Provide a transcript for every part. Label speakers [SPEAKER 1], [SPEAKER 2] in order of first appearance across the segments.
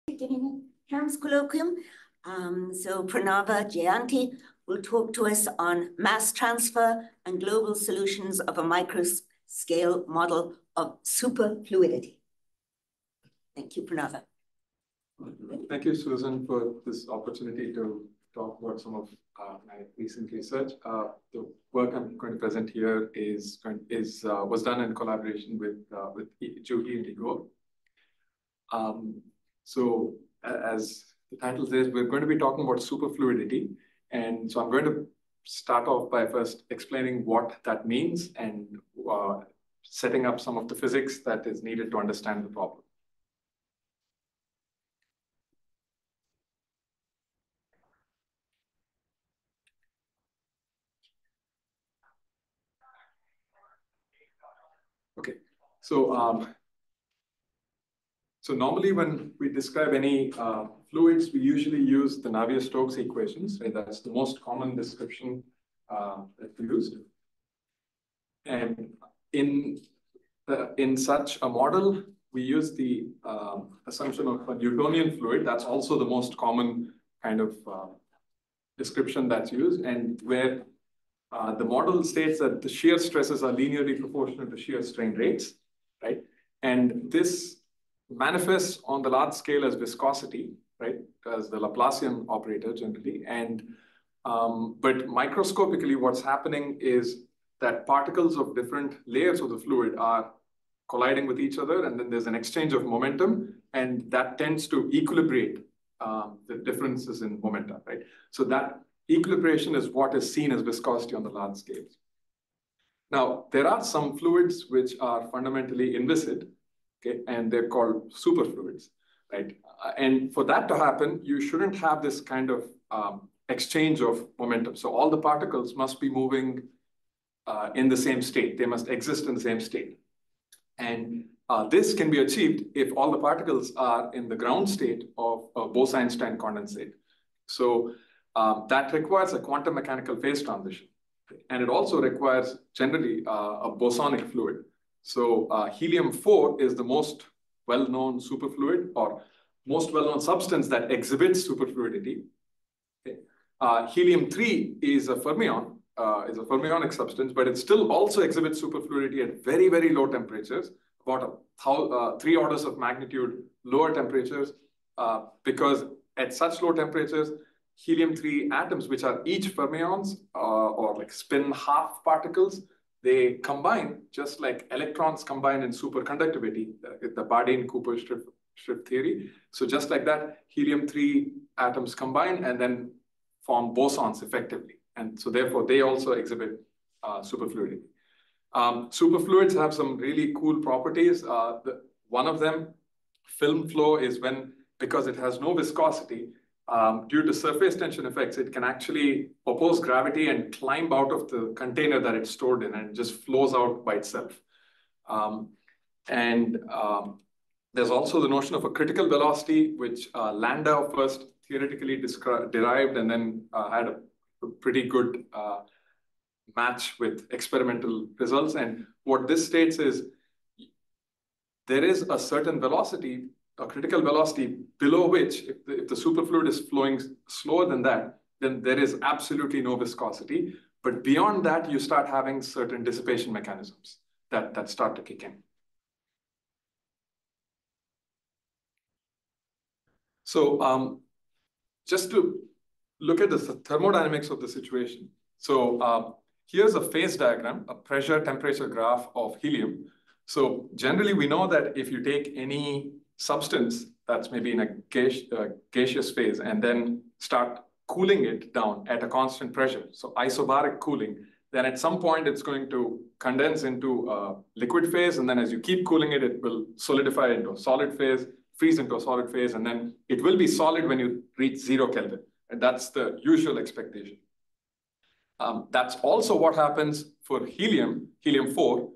[SPEAKER 1] Beginning Ham's colloquium. So Pranava Jayanti will talk to us on mass transfer and global solutions of a micro-scale model of superfluidity. Thank you, Pranava.
[SPEAKER 2] Thank you, Susan, for this opportunity to talk about some of my recent research. The work I'm going to present here was done in collaboration with Juhi and Igor. So as the title says, we're going to be talking about superfluidity. And so I'm going to start off by first explaining what that means and setting up some of the physics that is needed to understand the problem. Okay, so normally when we describe any fluids, we usually use the Navier-Stokes equations, right? That's the most common description that's used. And in such a model, we use the assumption of a Newtonian fluid. That's also the most common kind of description that's used, and where the model states that the shear stresses are linearly proportional to shear strain rates, right? And this manifests on the large scale as viscosity, right? As the Laplacian operator generally. And but microscopically, what's happening is that particles of different layers of the fluid are colliding with each other, and then there's an exchange of momentum, and that tends to equilibrate the differences in momentum, right? So that equilibration is what is seen as viscosity on the large scale. Now, there are some fluids which are fundamentally inviscid, okay, and they're called superfluids, right? And for that to happen, you shouldn't have this kind of exchange of momentum. So all the particles must be moving in the same state. They must exist in the same state. And this can be achieved if all the particles are in the ground state of a Bose-Einstein condensate. So that requires a quantum mechanical phase transition. And it also requires generally a bosonic fluid. So helium-4 is the most well-known superfluid or most well-known substance that exhibits superfluidity. Okay. Helium-3 is a fermion, is a fermionic substance, but it still also exhibits superfluidity at very, very low temperatures, about 3 orders of magnitude lower temperatures, because at such low temperatures, helium-3 atoms, which are each fermions or like spin half particles, they combine just like electrons combine in superconductivity, the Bardeen-Cooper-Schritt theory. So just like that, helium-3 atoms combine and then form bosons effectively. And so therefore, they also exhibit superfluidity. Superfluids have some really cool properties. One of them, film flow, is when, because it has no viscosity, due to surface tension effects, it can actually oppose gravity and climb out of the container that it's stored in, and it just flows out by itself. There's also the notion of a critical velocity, which Landau first theoretically derived and then had a pretty good match with experimental results. And what this states is there is a certain velocity, a critical velocity below which, if the superfluid is flowing slower than that, then there is absolutely no viscosity. But beyond that, you start having certain dissipation mechanisms that start to kick in. So just to look at the thermodynamics of the situation. So here's a phase diagram, a pressure-temperature graph of helium. So generally, we know that if you take any substance that's maybe in a gaseous phase and then start cooling it down at a constant pressure, so isobaric cooling, then at some point it's going to condense into a liquid phase, and then as you keep cooling it, it will solidify into a solid phase, freeze into a solid phase, and then it will be solid when you reach 0 Kelvin. And that's the usual expectation. That's also what happens for helium-4,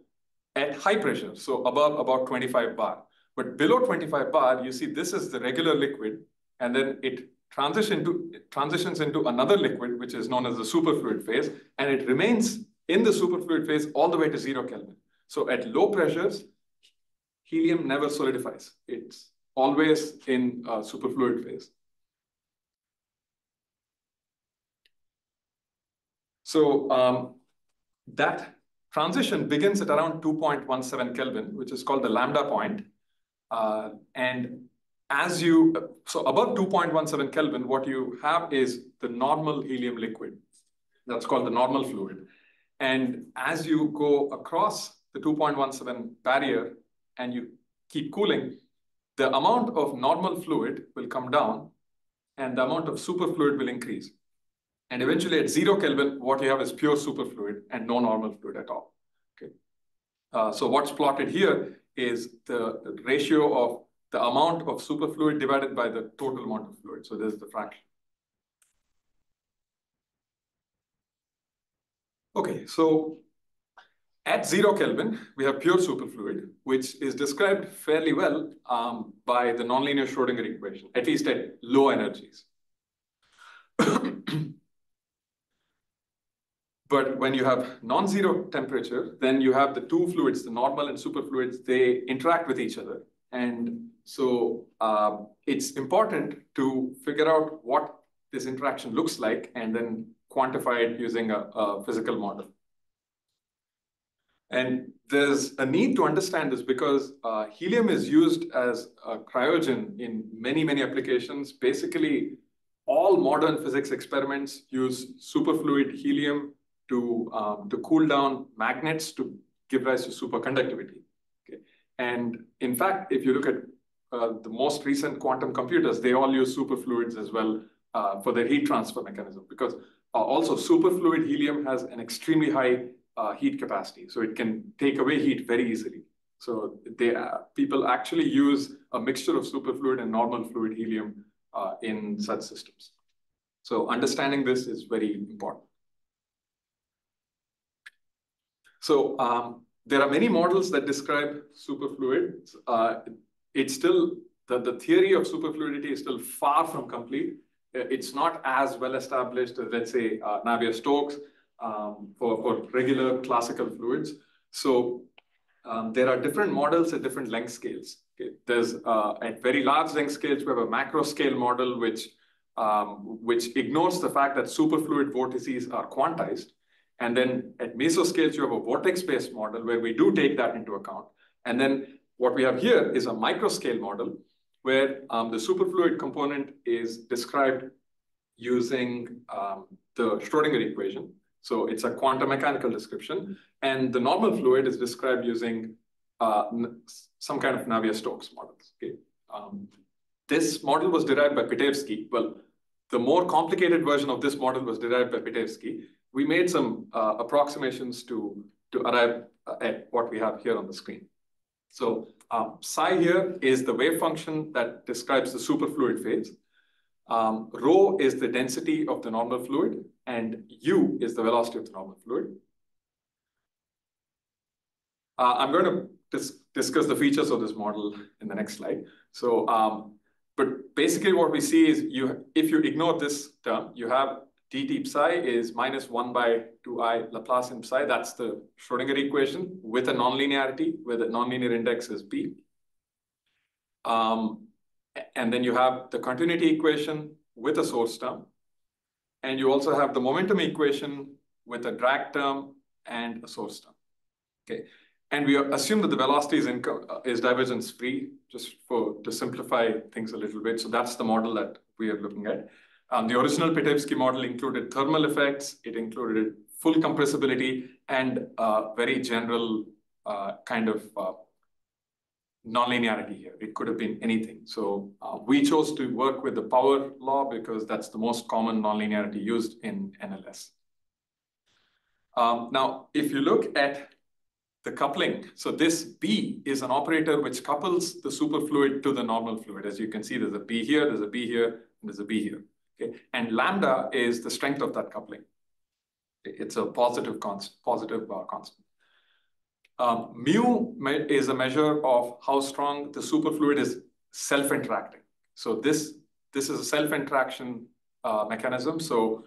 [SPEAKER 2] at high pressure, so above about 25 bar. But below 25 bar, you see this is the regular liquid, and then it transitions into another liquid, which is known as the superfluid phase, and it remains in the superfluid phase all the way to 0 Kelvin. So at low pressures, helium never solidifies. always in superfluid phase. So that transition begins at around 2.17 Kelvin, which is called the lambda point. And so above 2.17 Kelvin, what you have is the normal helium liquid. That's called the normal fluid. And as you go across the 2.17 barrier and you keep cooling, the amount of normal fluid will come down and the amount of superfluid will increase. And eventually at 0 Kelvin, what you have is pure superfluid and no normal fluid at all. Okay. So what's plotted here is the ratio of the amount of superfluid divided by the total amount of fluid. So this is the fraction. Okay, so at 0 Kelvin, we have pure superfluid, which is described fairly well by the nonlinear Schrodinger equation, at least at low energies. But when you have non-zero temperature, then you have the two fluids, the normal and superfluids, they interact with each other. And so it's important to figure out what this interaction looks like and then quantify it using a physical model. And there's a need to understand this because helium is used as a cryogen in many, many applications. Basically, all modern physics experiments use superfluid helium to cool down magnets to give rise to superconductivity. Okay. And in fact, if you look at the most recent quantum computers, they all use superfluids as well for their heat transfer mechanism, because also superfluid helium has an extremely high heat capacity. So it can take away heat very easily. So people actually use a mixture of superfluid and normal fluid helium in such systems. So understanding this is very important. So there are many models that describe superfluids. It's still, the theory of superfluidity is still far from complete. It's not as well established as, let's say, Navier-Stokes for regular classical fluids. So there are different models at different length scales. Okay. There's at very large length scales, we have a macro scale model which ignores the fact that superfluid vortices are quantized. And then at mesoscales, you have a vortex-based model where we do take that into account. And then what we have here is a microscale model where the superfluid component is described using the Schrodinger equation. So it's a quantum mechanical description. And the normal fluid is described using some kind of Navier-Stokes models. Okay? This model was derived by Pitaevskii. Well, the more complicated version of this model was derived by Pitaevskii. We made some approximations to arrive at what we have here on the screen. So psi here is the wave function that describes the superfluid phase. Rho is the density of the normal fluid, and u is the velocity of the normal fluid. I'm going to discuss the features of this model in the next slide. So, but basically what we see is if you ignore this term, you have dt psi is minus 1 by 2i Laplacian psi. That's the Schrodinger equation with a nonlinearity, where the nonlinear index is p. And then you have the continuity equation with a source term. And you also have the momentum equation with a drag term and a source term. Okay. And we assume that the velocity is divergence free, just to simplify things a little bit. So that's the model that we are looking at. The original Pitaevskii model included thermal effects. It included full compressibility and very general kind of nonlinearity here. It could have been anything. So we chose to work with the power law because that's the most common nonlinearity used in NLS. Now, if you look at the coupling, so this B is an operator which couples the superfluid to the normal fluid. As you can see, there's a B here, there's a B here, and there's a B here. Okay? And lambda is the strength of that coupling. It's a positive constant. Mu is a measure of how strong the superfluid is self-interacting. So this is a self-interaction mechanism. So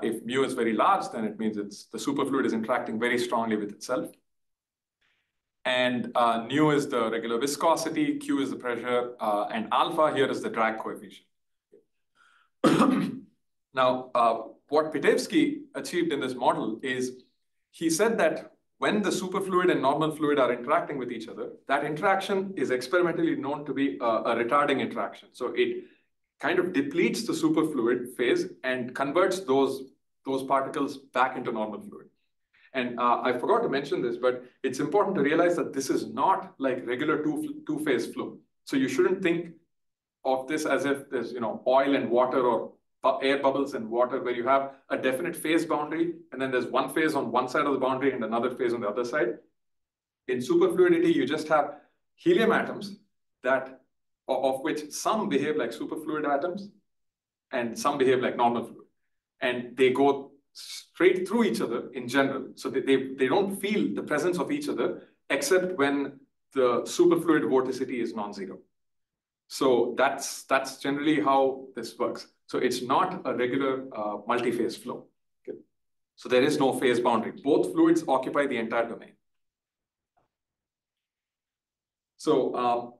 [SPEAKER 2] if mu is very large, then it means the superfluid is interacting very strongly with itself. And nu is the regular viscosity, Q is the pressure, and alpha here is the drag coefficient. Now, what Pitaevskii achieved in this model is he said that when the superfluid and normal fluid are interacting with each other, that interaction is experimentally known to be a retarding interaction. So it kind of depletes the superfluid phase and converts those particles back into normal fluid. And I forgot to mention this, but it's important to realize that this is not like regular two-phase flow. So you shouldn't think of this as if there's oil and water or air bubbles and water where you have a definite phase boundary and then there's one phase on one side of the boundary and another phase on the other side. In superfluidity, you just have helium atoms of which some behave like superfluid atoms and some behave like normal fluid. And they go straight through each other in general. So they don't feel the presence of each other except when the superfluid vorticity is non-zero. So that's generally how this works. So it's not a regular multi-phase flow. Okay. So there is no phase boundary. Both fluids occupy the entire domain. So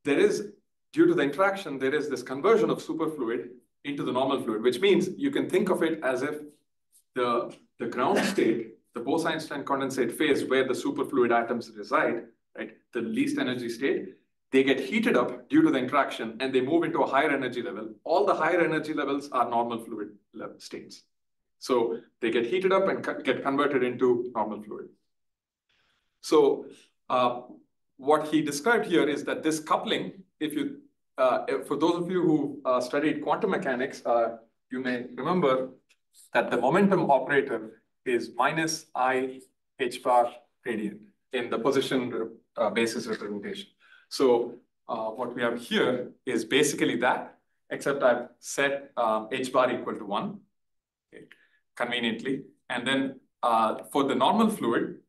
[SPEAKER 2] due to the interaction, there is this conversion of superfluid into the normal fluid, which means you can think of it as if the ground state, the Bose-Einstein condensate phase where the superfluid atoms reside, right, the least energy state, they get heated up due to the interaction and they move into a higher energy level. All the higher energy levels are normal fluid states. So they get heated up and get converted into normal fluid. So what he described here is that this coupling, for those of you who studied quantum mechanics, you may remember that the momentum operator is minus I h bar radiant in the position basis representation. So what we have here is basically that, except I've set h bar equal to 1, okay, conveniently. And then for the normal fluid,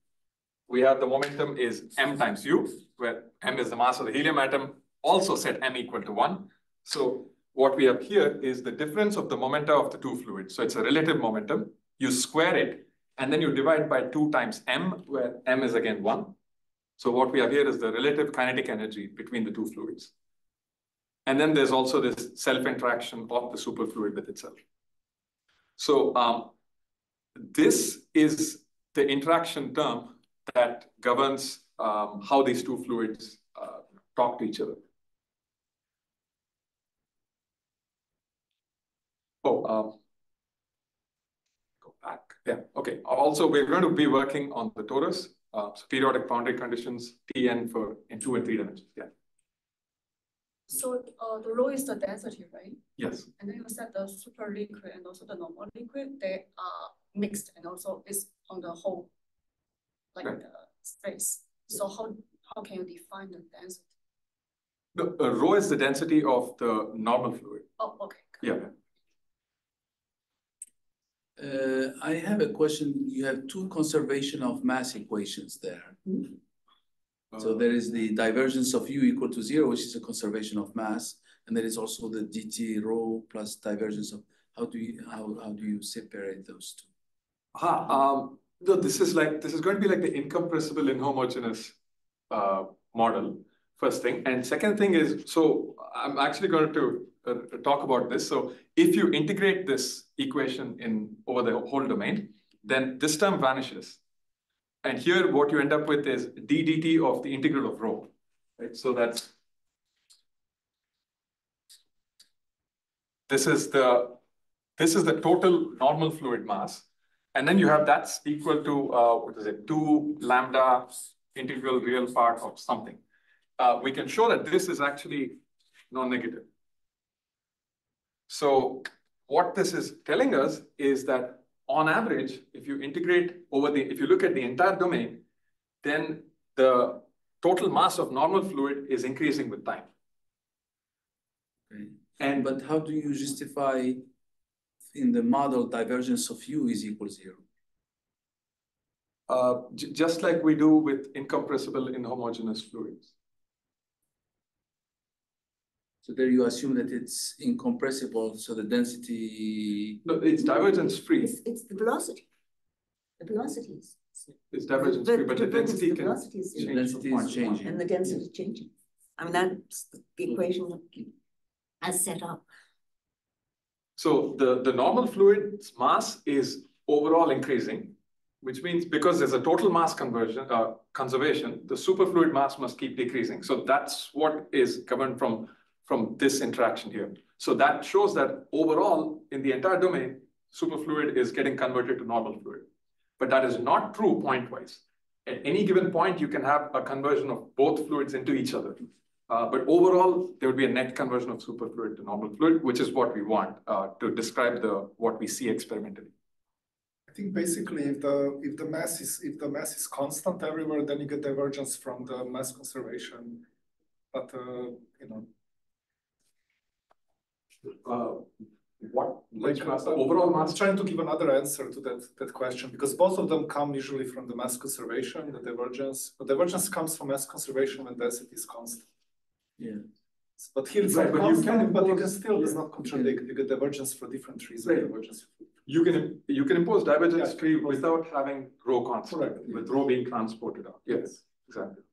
[SPEAKER 2] we have the momentum is m times u, where m is the mass of the helium atom, also set m equal to 1. So what we have here is the difference of the momenta of the two fluids. So it's a relative momentum. You square it, and then you divide by 2 times m, where m is again 1. So what we have here is the relative kinetic energy between the two fluids. And then there's also this self-interaction of the superfluid with itself. So this is the interaction term that governs how these two fluids talk to each other. Go back. Yeah, okay. Also, we're going to be working on the torus. So periodic boundary conditions, Tn in 2 and 3 dimensions. Yeah.
[SPEAKER 3] So the rho is the density, right?
[SPEAKER 2] Yes.
[SPEAKER 3] And then you said the super liquid and also the normal liquid, they are mixed and also is on the whole, like right, the space. So how can you define the density?
[SPEAKER 2] The rho is the density of the normal fluid.
[SPEAKER 3] Oh, okay.
[SPEAKER 2] Yeah.
[SPEAKER 4] I have a question. You have 2 conservation of mass equations there.
[SPEAKER 3] Mm-hmm.
[SPEAKER 4] So there is the divergence of u equal to 0, which is a conservation of mass, and there is also the dt rho plus divergence of. How do you separate those two?
[SPEAKER 2] No, this is going to be like the incompressible inhomogeneous model. First thing, and second thing is, so I'm actually going to talk about this. So if you integrate this equation over the whole domain, then this term vanishes. And here what you end up with is d dt of the integral of rho, right? So this is the total normal fluid mass. And then you have that's equal to, 2 lambda integral real part of something. We can show that this is actually non-negative. So what this is telling us is that on average, if you integrate if you look at the entire domain, then the total mass of normal fluid is increasing with time.
[SPEAKER 4] Okay. But how do you justify in the model divergence of u is equal to 0?
[SPEAKER 2] Just like we do with incompressible inhomogeneous fluids.
[SPEAKER 4] So there you assume that it's incompressible, so the density...
[SPEAKER 2] No, it's divergence free.
[SPEAKER 1] It's the velocity. The velocity is
[SPEAKER 2] It's divergence free, but the density can
[SPEAKER 1] velocity is
[SPEAKER 2] change.
[SPEAKER 4] The density is changing.
[SPEAKER 1] and the density is changing. I mean, that's the equation as set up.
[SPEAKER 2] So the normal fluid's mass is overall increasing, which means because there's a total mass conservation, the superfluid mass must keep decreasing. So that's what is governed from this interaction here. So that shows that overall in the entire domain, superfluid is getting converted to normal fluid. But that is not true pointwise. At any given point, you can have a conversion of both fluids into each other. But overall, there would be a net conversion of superfluid to normal fluid, which is what we want to describe what we see experimentally.
[SPEAKER 5] I think basically, if the mass is constant everywhere, then you get divergence from the mass conservation. But
[SPEAKER 2] What?
[SPEAKER 5] Like
[SPEAKER 2] Overall mass?
[SPEAKER 5] I'm trying to give another answer to that question, because both of them come usually from the mass conservation, the divergence. The divergence comes from mass conservation when density is constant.
[SPEAKER 4] Yeah.
[SPEAKER 5] But here it's
[SPEAKER 2] Right,
[SPEAKER 5] not
[SPEAKER 2] but you
[SPEAKER 5] constant,
[SPEAKER 2] can
[SPEAKER 5] but you
[SPEAKER 2] impose-
[SPEAKER 5] can still does
[SPEAKER 2] yeah.
[SPEAKER 5] not contradict. You get divergence for different reasons.
[SPEAKER 2] Right.
[SPEAKER 5] Divergence.
[SPEAKER 2] You can impose divergence
[SPEAKER 5] Yeah,
[SPEAKER 2] free without having rho constant,
[SPEAKER 5] Correct.
[SPEAKER 2] with rho being transported out. Yes, exactly.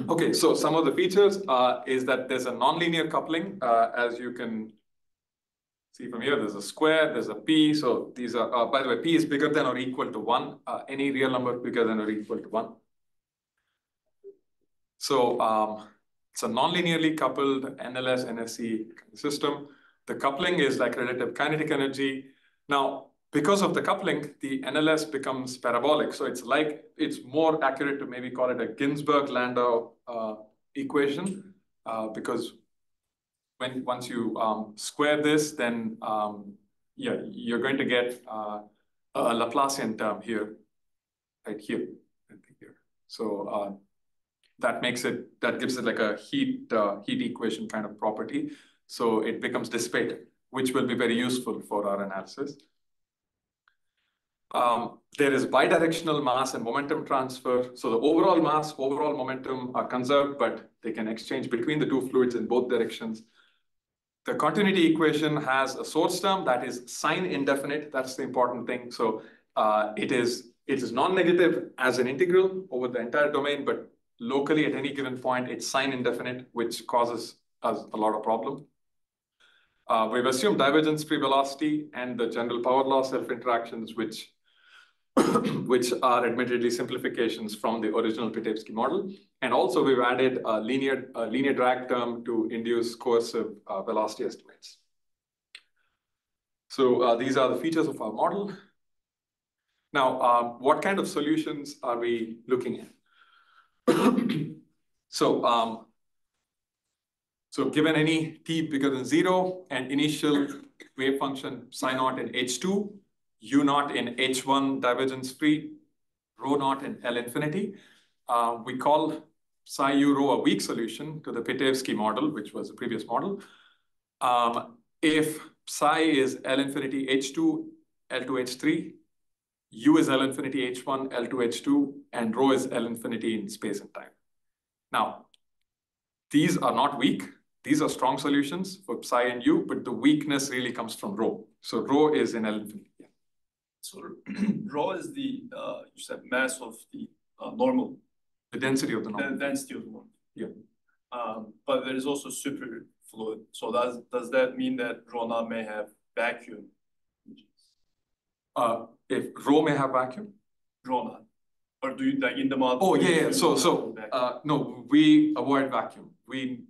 [SPEAKER 2] Okay, so some of the features is that there's a nonlinear coupling, as you can see from here. There's a square, there's a p. So these are, by the way, p is bigger than or equal to 1. Any real number bigger than or equal to 1. So it's a nonlinearly coupled NLS NSE system. The coupling is like relative kinetic energy. Now, because of the coupling, the NLS becomes parabolic. So it's more accurate to maybe call it a Ginzburg-Landau equation, because once you square this, then yeah, you're going to get a Laplacian term here, right here, I think here. So that gives it like a heat equation kind of property. So it becomes dissipated, which will be very useful for our analysis. There is bidirectional mass and momentum transfer. So the overall mass, overall momentum are conserved, but they can exchange between the two fluids in both directions. The continuity equation has a source term that is sign indefinite. That's the important thing. So it is non-negative as an integral over the entire domain, but locally at any given point, it's sign indefinite, which causes us a lot of problem. We've assumed divergence-free velocity and the general power law self-interactions, which are admittedly simplifications from the original Pitaevskii model. And also we've added a linear drag term to induce coercive velocity estimates. So these are the features of our model. Now, what kind of solutions are we looking at? So given any t bigger than 0 and initial wave function psi naught in H2, U naught in H1 divergence free, rho naught in L infinity, we call psi U rho a weak solution to the Pitaevskii model, which was the previous model. If psi is L infinity H2, L2 H3, U is L infinity H1, L2 H2, and rho is L infinity in space and time. Now, these are not weak. These are strong solutions for psi and U, but the weakness really comes from rho. So rho is in L infinity. Yeah.
[SPEAKER 6] So rho is the you said mass of the normal.
[SPEAKER 2] The density of the
[SPEAKER 6] The
[SPEAKER 2] normal.
[SPEAKER 6] density of the normal.
[SPEAKER 2] Yeah.
[SPEAKER 6] But there is also superfluid. So does that mean that rho naught may have vacuum?
[SPEAKER 2] If rho may have vacuum?
[SPEAKER 6] Rho naught. Or do you like in the model?
[SPEAKER 2] Oh yeah. So no, we avoid vacuum. We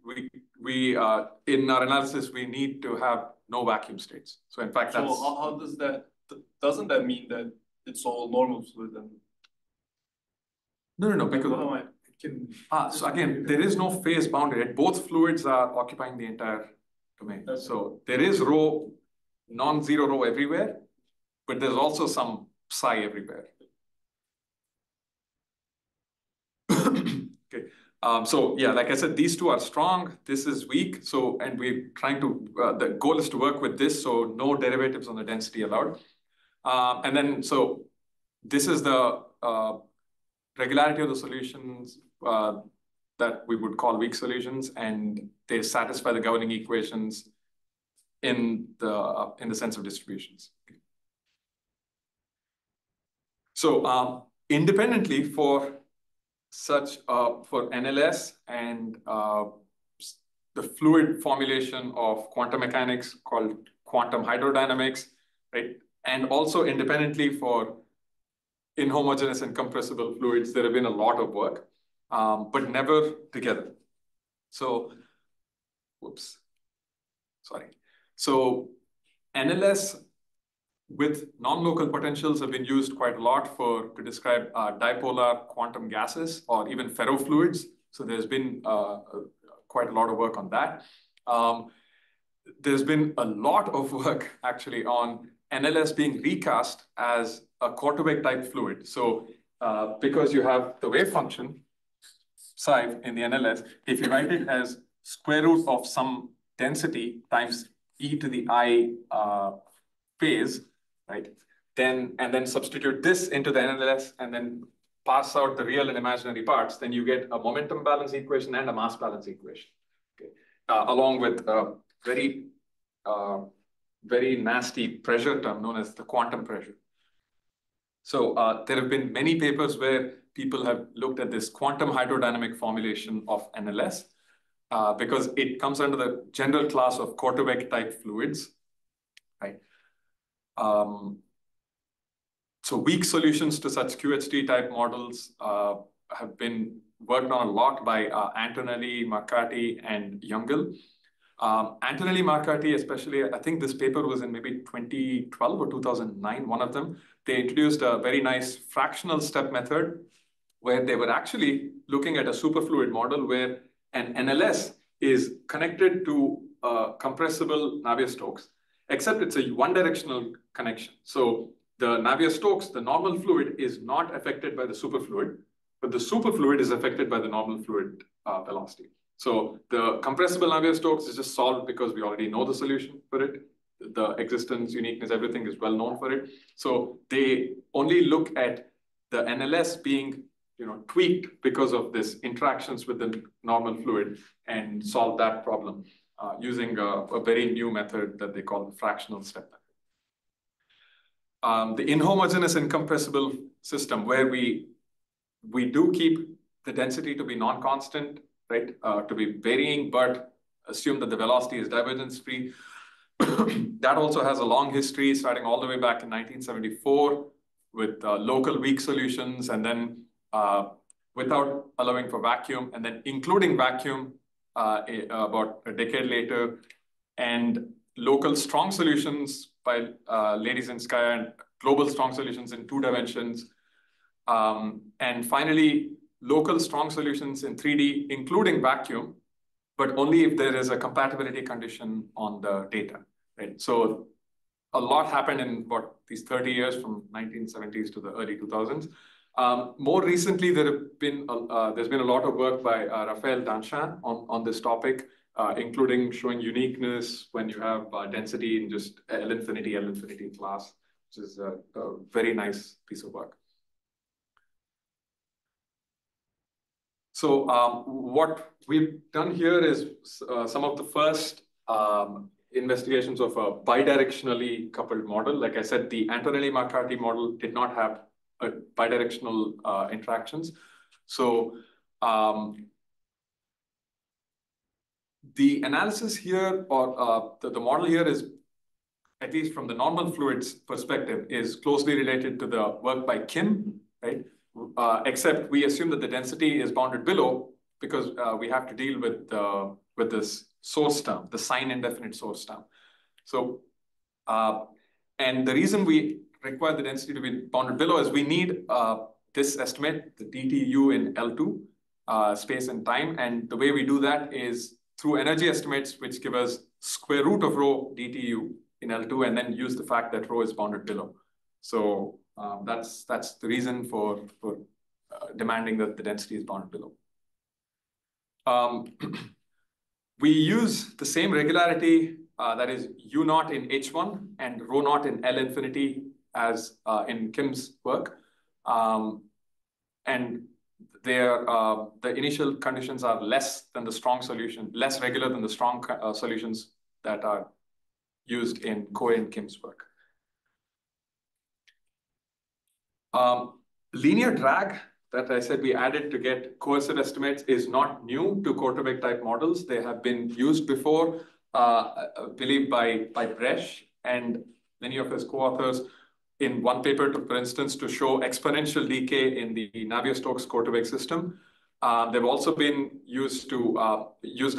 [SPEAKER 2] in our analysis we need to have no vacuum states. So in fact, that's.
[SPEAKER 6] So how does that? Doesn't that mean that it's all normal fluid?
[SPEAKER 2] No, because so again, there is no phase boundary. Both fluids are occupying the entire domain.
[SPEAKER 6] Okay.
[SPEAKER 2] So there is rho, non-zero rho everywhere, but there's also some psi everywhere. Okay. So yeah, like I said, these two are strong. This is weak. So, and we're trying to, the goal is to work with this. So no derivatives on the density allowed. And then, so this is the regularity of the solutions that we would call weak solutions, and they satisfy the governing equations in the sense of distributions. So independently for for NLS and the fluid formulation of quantum mechanics called quantum hydrodynamics, right? And also independently for inhomogeneous and compressible fluids, there have been a lot of work, but never together. So, whoops, sorry. So NLS with non-local potentials have been used quite a lot to describe dipolar quantum gases or even ferrofluids. So there's been quite a lot of work on that. There's been a lot of work actually on NLS being recast as a Korteweg type fluid. So because you have the wave function psi in the NLS, if you write it as square root of some density times e to the I phase, right? And then substitute this into the NLS and then pass out the real and imaginary parts, then you get a momentum balance equation and a mass balance equation, okay? Along with a very nasty pressure term known as the quantum pressure. So there have been many papers where people have looked at this quantum hydrodynamic formulation of NLS because it comes under the general class of Korteweg type fluids, right? So weak solutions to such QHD type models have been worked on a lot by Antonelli, Marcati, and Jungel. Antonelli, Marcati, especially, I think this paper was in maybe 2012 or 2009, one of them. They introduced a very nice fractional step method where they were actually looking at a superfluid model where an NLS is connected to a compressible Navier-Stokes, except it's a one-directional connection. So the Navier-Stokes, the normal fluid, is not affected by the superfluid, but the superfluid is affected by the normal fluid velocity. So the compressible Navier-Stokes is just solved because we already know the solution for it. The existence, uniqueness, everything is well known for it. So they only look at the NLS being tweaked because of this interactions with the normal fluid and solve that problem using a very new method that they call the fractional step method. The inhomogeneous incompressible system, where we do keep the density to be non-constant, right? To be varying, but assume that the velocity is divergence-free. That also has a long history, starting all the way back in 1974 with local weak solutions, and then without allowing for vacuum, and then including vacuum about a decade later, and local strong solutions by Ladies-Skaya, and global strong solutions in 2 dimensions. And finally, local strong solutions in 3D, including vacuum, but only if there is a compatibility condition on the data, right? So a lot happened in these 30 years from 1970s to the early 2000s. More recently, there's been a lot of work by Raphael Danchin on this topic, including showing uniqueness when you have density in just L infinity class, which is a very nice piece of work. So what we've done here is some of the first investigations of a bidirectionally coupled model. Like I said, the Antonelli-Marcati model did not have bidirectional interactions. So the analysis here, or the model here, is, at least from the normal fluids perspective, is closely related to the work by Kim, right? Except we assume that the density is bounded below because we have to deal with this source term, the sign indefinite source term. So, and the reason we require the density to be bounded below is we need this estimate, the dTu in L2, space and time. And the way we do that is through energy estimates, which give us square root of rho dTu in L2, and then use the fact that rho is bounded below. So that's the reason for demanding that the density is bounded below. We use the same regularity, that is U naught in H1 and rho naught in L infinity as in Kim's work. And the initial conditions are less than the strong solution, less regular than the strong solutions that are used in Cohen Kim's work. Linear drag that I said we added to get coercive estimates is not new to Korteweg type models. They have been used before, I believe by Bresch and many of his co-authors in one paper, for instance, to show exponential decay in the Navier-Stokes Korteweg system. They've also been used in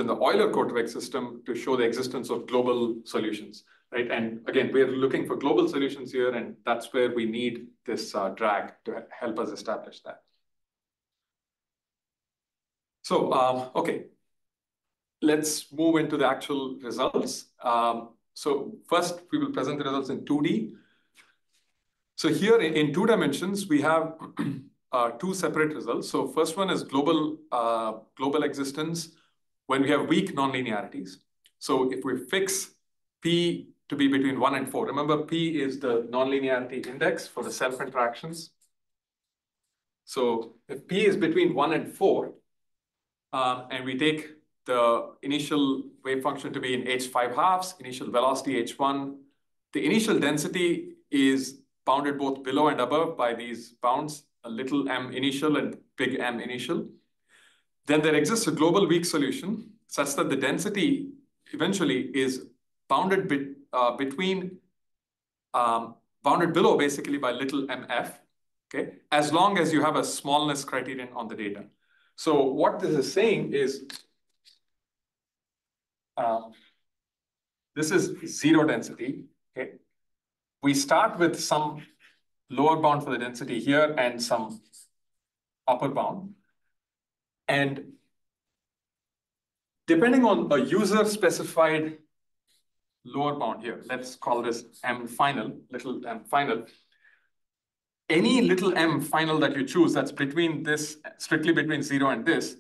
[SPEAKER 2] the Euler Korteweg system to show the existence of global solutions, right? And again, we're looking for global solutions here, and that's where we need this drag to help us establish that. So, okay, let's move into the actual results. So first, we will present the results in 2D. So here in 2 dimensions, we have two separate results. So first one is global existence when we have weak nonlinearities. So if we fix P to be between 1 and 4, remember P is the nonlinearity index for the self interactions. So if P is between 1 and 4, and we take the initial wave function to be in h5 halves, initial velocity h1, the initial density is bounded both below and above by these bounds, a little m initial and big M initial. Then there exists a global weak solution such that the density eventually is bounded bounded below basically by little mf, okay, as long as you have a smallness criterion on the data. So what this is saying is this is zero density, okay? We start with some lower bound for the density here and some upper bound. And depending on a user-specified lower bound here, let's call this m final, little m final. Any little m final that you choose that's between this, strictly between 0 and this,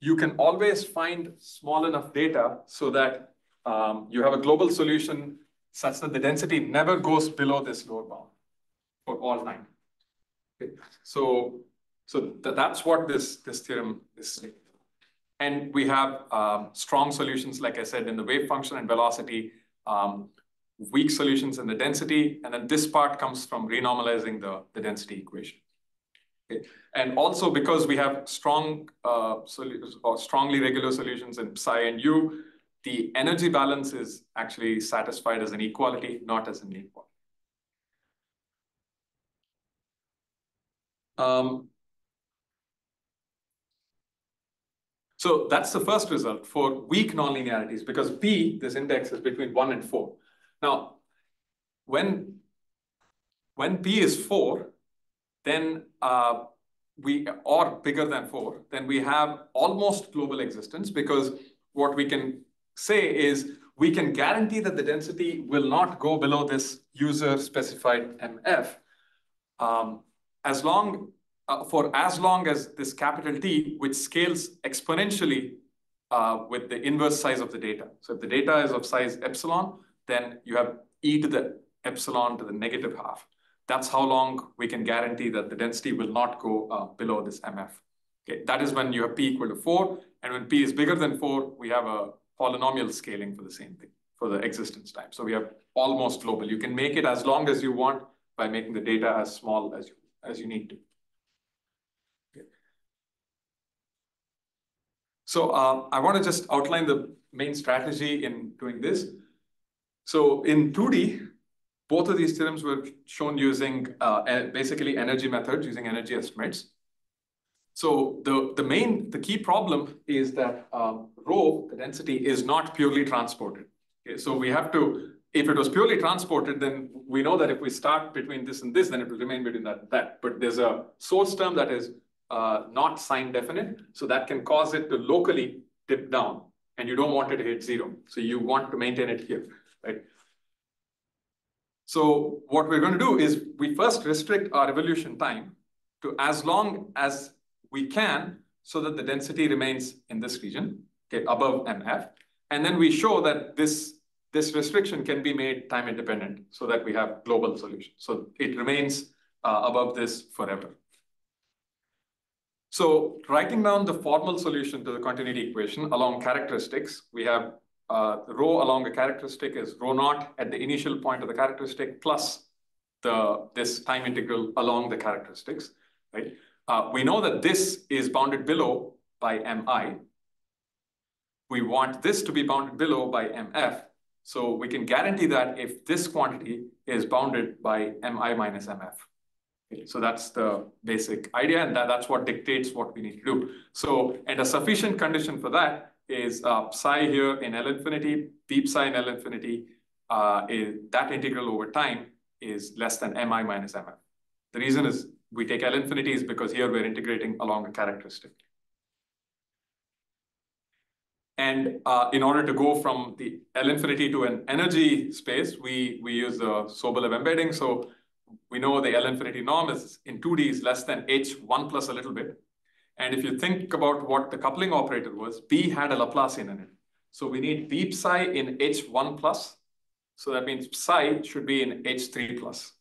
[SPEAKER 2] you can always find small enough data so that you have a global solution such that the density never goes below this lower bound for all time. Okay. So that's what this theorem is saying. And we have strong solutions, like I said, in the wave function and velocity, weak solutions in the density, and then this part comes from renormalizing the density equation. Okay. And also because we have strong solutions or strongly regular solutions in psi and u, the energy balance is actually satisfied as an equality, not as an inequality. So that's the first result for weak nonlinearities, because P, this index, is between 1 and 4. Now, when P is 4, then or bigger than 4, then we have almost global existence, because what we can say is we can guarantee that the density will not go below this user-specified MF as long as this capital T, which scales exponentially with the inverse size of the data. So if the data is of size epsilon, then you have e to the epsilon to the negative half. That's how long we can guarantee that the density will not go below this MF. Okay, that is when you have P equal to 4. And when P is bigger than 4, we have a polynomial scaling for the same thing, for the existence time. So we have almost global. You can make it as long as you want by making the data as small as you need to. Okay. So I want to just outline the main strategy in doing this. So in 2D, both of these theorems were shown using basically energy methods, using energy estimates. So the key problem is that rho, the density, is not purely transported. Okay, so we have to, if it was purely transported, then we know that if we start between this and this, then it will remain between that and that. But there's a source term that is not sign definite, so that can cause it to locally dip down, and you don't want it to hit 0. So you want to maintain it here, right? So what we're going to do is we first restrict our evolution time to as long as we can so that the density remains in this region, okay, above MF. And then we show that this restriction can be made time independent so that we have global solution. So it remains above this forever. So writing down the formal solution to the continuity equation along characteristics, we have the rho along a characteristic is rho naught at the initial point of the characteristic plus this time integral along the characteristics, right? We know that this is bounded below by mi. We want this to be bounded below by mf. So we can guarantee that if this quantity is bounded by mi minus mf. Okay, so that's the basic idea, and that's what dictates what we need to do. So, and a sufficient condition for that is psi here in L infinity, b psi in L infinity, that integral over time is less than mi minus mf. The reason is we take L infinity is because here we're integrating along a characteristic. And in order to go from the L infinity to an energy space, we use the Sobolev embedding. So we know the L infinity norm is in 2D is less than h1 plus a little bit. And if you think about what the coupling operator was, B had a Laplacian in it. So we need B psi in h1 plus. So that means psi should be in h3 plus.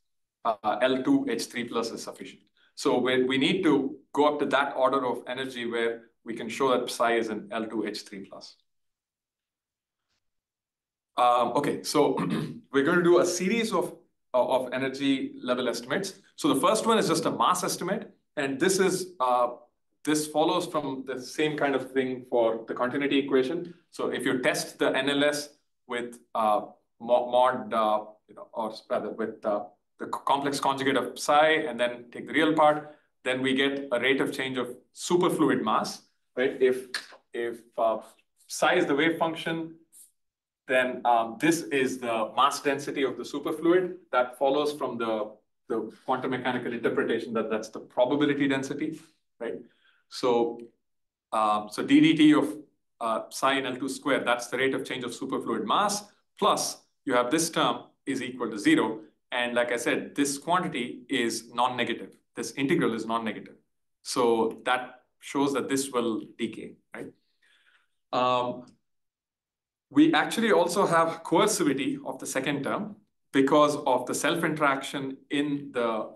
[SPEAKER 2] L2 h3 plus is sufficient. So we need to go up to that order of energy where we can show that psi is in L2 h3 plus. Okay, so we're going to do a series of energy level estimates. So the first one is just a mass estimate. And this is this follows from the same kind of thing for the continuity equation. So if you test the NLS with mod, or rather with the complex conjugate of psi and then take the real part, then we get a rate of change of superfluid mass, right? If psi is the wave function, then this is the mass density of the superfluid. That follows from the quantum mechanical interpretation that that's the probability density, right? So, so ddt of psi in L2 squared, that's the rate of change of superfluid mass, plus you have this term is equal to 0. And like I said, this quantity is non-negative. This integral is non-negative. So that shows that this will decay, right? We actually also have coercivity of the second term because of the self-interaction in the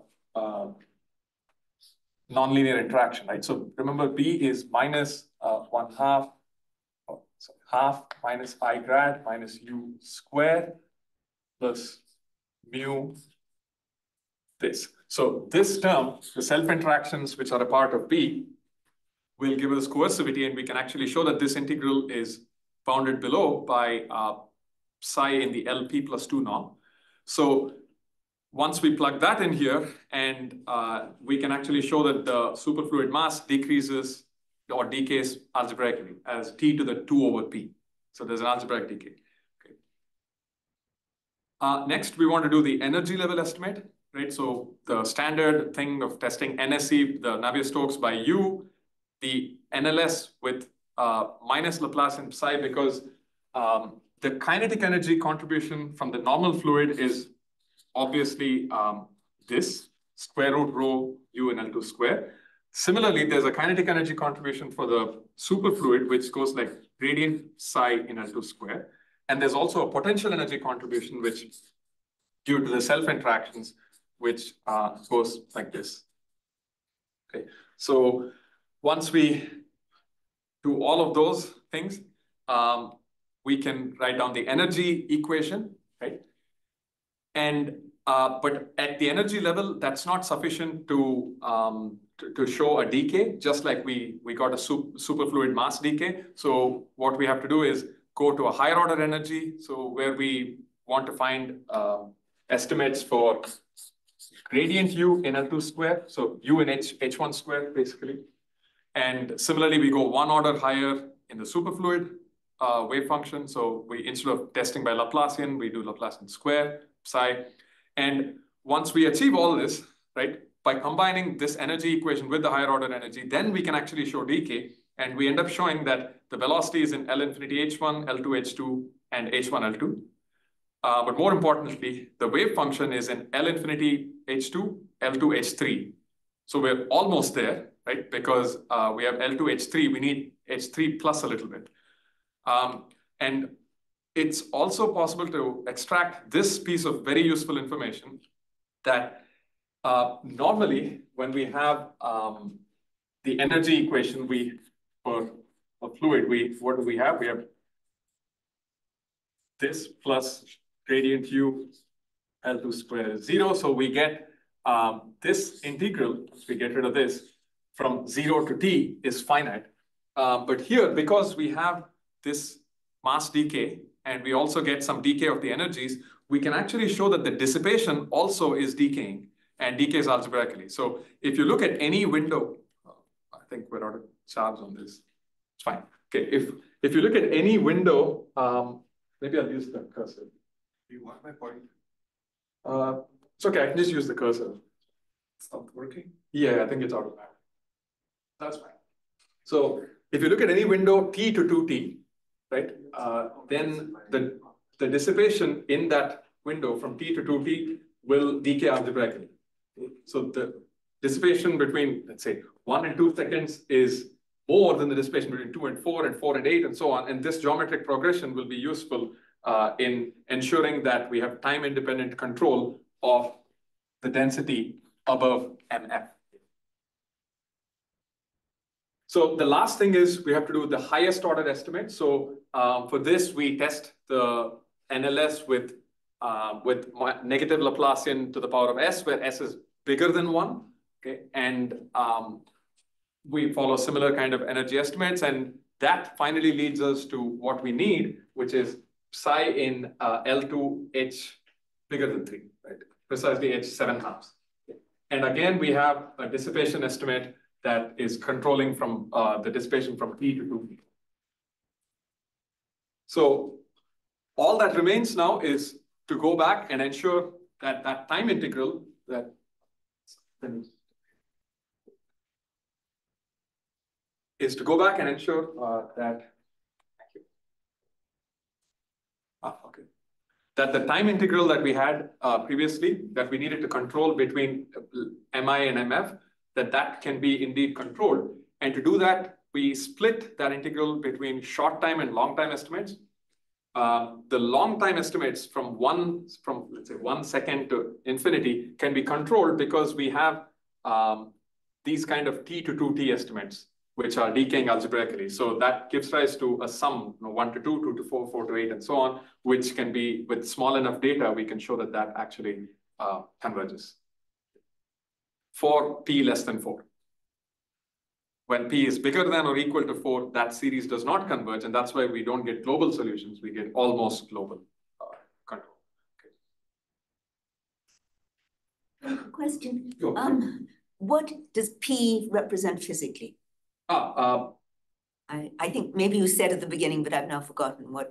[SPEAKER 2] nonlinear interaction, right? So remember, B is minus 1/2, so half minus I grad minus U squared plus mu this. So this term, the self-interactions which are a part of B, will give us coercivity, and we can actually show that this integral is bounded below by psi in the LP plus 2 norm. So once we plug that in here, and we can actually show that the superfluid mass decreases or decays algebraically as T to the 2 over P. So there's an algebraic decay. Okay. Next, we want to do the energy level estimate, right? So the standard thing of testing NSE, the Navier-Stokes by U, the NLS with minus Laplacian psi, because the kinetic energy contribution from the normal fluid is obviously this square root rho U in L2 square. Similarly, there's a kinetic energy contribution for the superfluid, which goes like gradient psi in L2 square. And there's also a potential energy contribution, which due to the self-interactions, which goes like this. Okay, so once we do all of those things, we can write down the energy equation, right? And but at the energy level, that's not sufficient to show a decay, just like we got a superfluid mass decay. So what we have to do is go to a higher order energy. So where we want to find estimates for gradient U in L2 square. So U in H1 square, basically. And similarly, we go one order higher in the superfluid wave function. So we, instead of testing by Laplacian, we do Laplacian square psi. And once we achieve all this, right, by combining this energy equation with the higher order energy, then we can actually show decay. And we end up showing that the velocity is in L infinity H1, L2 H2, and H1 L2. But more importantly, the wave function is in L infinity H2, L2 H3. So we're almost there, right? Because we have L2 H3, we need H3 plus a little bit. And it's also possible to extract this piece of very useful information that normally when we have the energy equation, for a fluid, what do we have? We have this plus gradient U L2 square is 0. So we get this integral, we get rid of this, from 0 to t is finite. But here, because we have this mass decay, and we also get some decay of the energies, we can actually show that the dissipation also is decaying and decays algebraically. So if you look at any window, I think we're out of charge on this. It's fine. Okay, if you look at any window, maybe I'll use the cursor.
[SPEAKER 5] Do you want my point?
[SPEAKER 2] It's okay, I can just use the cursor.
[SPEAKER 5] It's not working?
[SPEAKER 2] Yeah, I think it's out of battery. That's fine. So if you look at any window t to 2t, right, then the dissipation in that window from t to 2t will decay algebraically. So the dissipation between, let's say, 1 and 2 seconds is more than the dissipation between 2 and 4 and 4 and 8 and so on. And this geometric progression will be useful in ensuring that we have time-independent control of the density above MF. So the last thing is we have to do the highest order estimate. So for this, we test the NLS with negative Laplacian to the power of s, where s is bigger than 1. Okay, and we follow similar kind of energy estimates, and that finally leads us to what we need, which is psi in L2H bigger than 3, right? Precisely H 7 halves. And again, we have a dissipation estimate that is controlling from the dissipation from T to 2T. So all that remains now is to go back and ensure that that time integral that is to go back and ensure that that the time integral that we had previously, that we needed to control between MI and MF, that can be indeed controlled. And to do that, we split that integral between short time and long time estimates. The long time estimates from let's say 1 second to infinity can be controlled because we have these kind of T to 2T estimates, which are decaying algebraically. So that gives rise to a sum, 1 to 2, 2 to 4, 4 to 8, and so on, which can be, with small enough data, we can show that that actually converges for p less than 4. When p is bigger than or equal to 4, that series does not converge, and that's why we don't get global solutions. We get almost global control.
[SPEAKER 1] Okay. Question.
[SPEAKER 2] Sure.
[SPEAKER 1] What does P represent physically? I think maybe you said at the beginning, but I've now forgotten what.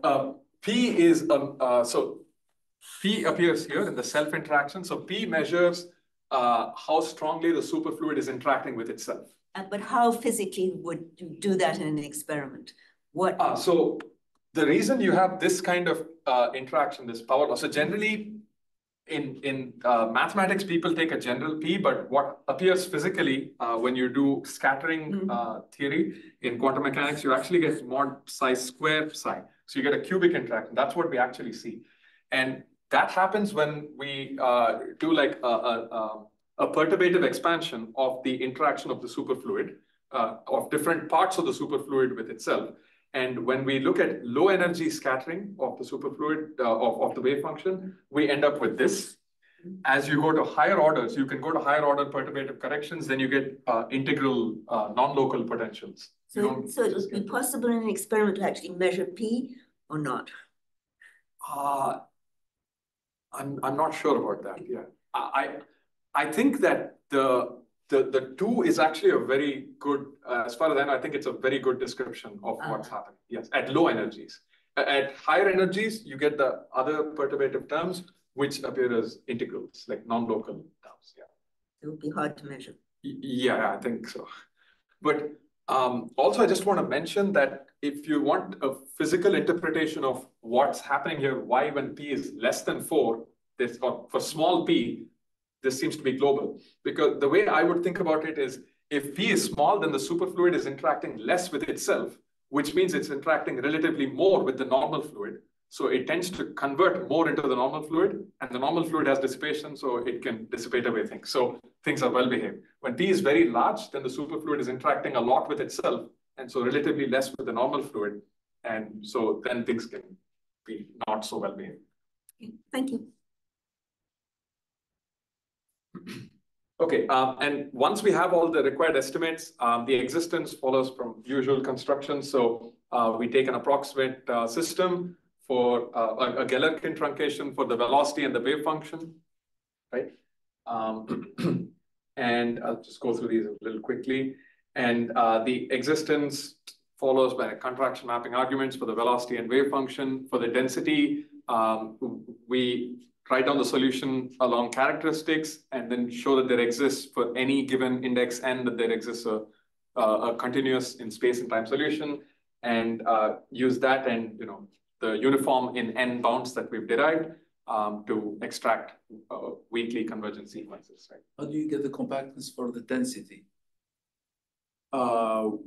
[SPEAKER 2] P is, so P appears here in the self-interaction. So P measures how strongly the superfluid is interacting with itself.
[SPEAKER 1] But how physically would you do that in an experiment? What?
[SPEAKER 2] So the reason you have this kind of interaction, this power law, so generally in mathematics, people take a general P, but what appears physically when you do scattering theory in quantum mechanics, you actually get mod psi square psi. So you get a cubic interaction. That's what we actually see. And that happens when we do like a perturbative expansion of the interaction of the superfluid, of different parts of the superfluid with itself. And when we look at low energy scattering of the superfluid, of the wave function, we end up with this. As you go to higher orders, you can go to higher order perturbative corrections, then you get integral non-local potentials.
[SPEAKER 1] So it would be possible in an experiment to actually measure P or not?
[SPEAKER 2] I'm not sure about that. Yeah, I think that the 2 is actually a very good, as far as I know, I think it's a very good description of what's happening. Yes, at low energies. At higher energies, you get the other perturbative terms, which appear as integrals, like non-local terms. Yeah,
[SPEAKER 1] it would be hard to measure.
[SPEAKER 2] Yeah, I think so. But also, I just want to mention that if you want a physical interpretation of what's happening here, why when P is less than 4, this, or for small p, this seems to be global. Because the way I would think about it is, if P is small, then the superfluid is interacting less with itself, which means it's interacting relatively more with the normal fluid. So it tends to convert more into the normal fluid, and the normal fluid has dissipation, so it can dissipate away things. So things are well behaved. When P is very large, then the superfluid is interacting a lot with itself, and so relatively less with the normal fluid. And so then things can be not so well behaved.
[SPEAKER 1] Okay, thank you.
[SPEAKER 2] Okay, and once we have all the required estimates, the existence follows from usual construction. So we take an approximate system for a Galerkin truncation for the velocity and the wave function, right? And I'll just go through these a little quickly. And the existence follows by contraction mapping arguments for the velocity and wave function. For the density, we write down the solution along characteristics and then show that there exists for any given index n that there exists a continuous in space and time solution, and use that and the uniform in n bounds that we've derived to extract weakly convergent sequences. Right?
[SPEAKER 4] How do you get the compactness for the density?
[SPEAKER 2] For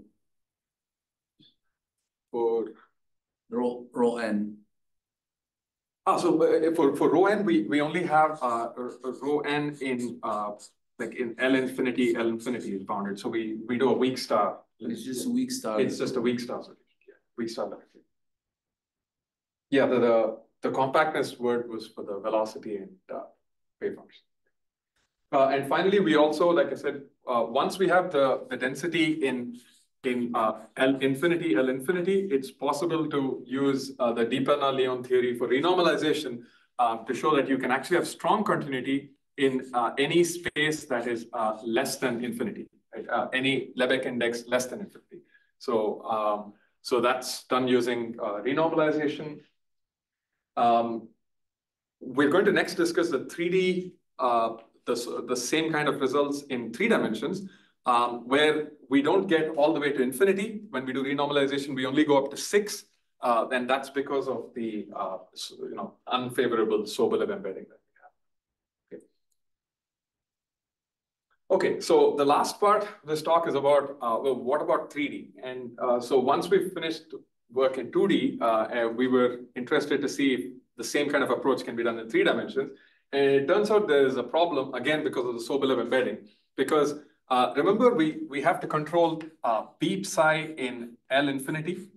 [SPEAKER 4] Rho n.
[SPEAKER 2] So for rho n, we only have rho n in like in L infinity is bounded. So we do a weak star.
[SPEAKER 4] It's just a weak star.
[SPEAKER 2] It's just a weak star solution. Yeah, weak star limit. Yeah, the compactness word was for the velocity and wave function. And finally, we also, like I said, once we have the density in L infinity, it's possible to use the Dipena-Leon theory for renormalization to show that you can actually have strong continuity in any space that is less than infinity, right? Any Lebesgue index less than infinity. So, so that's done using renormalization. We're going to next discuss the 3D, the same kind of results in 3 dimensions, where we don't get all the way to infinity. When we do renormalization, we only go up to 6. And that's because of the unfavorable Sobolev embedding that we have. Okay, so the last part of this talk is about, well, what about 3D? And so once we finished work in 2D, we were interested to see if the same kind of approach can be done in 3 dimensions. And it turns out there is a problem, again, because of the Sobolev embedding. Because remember, we have to control B psi in L infinity,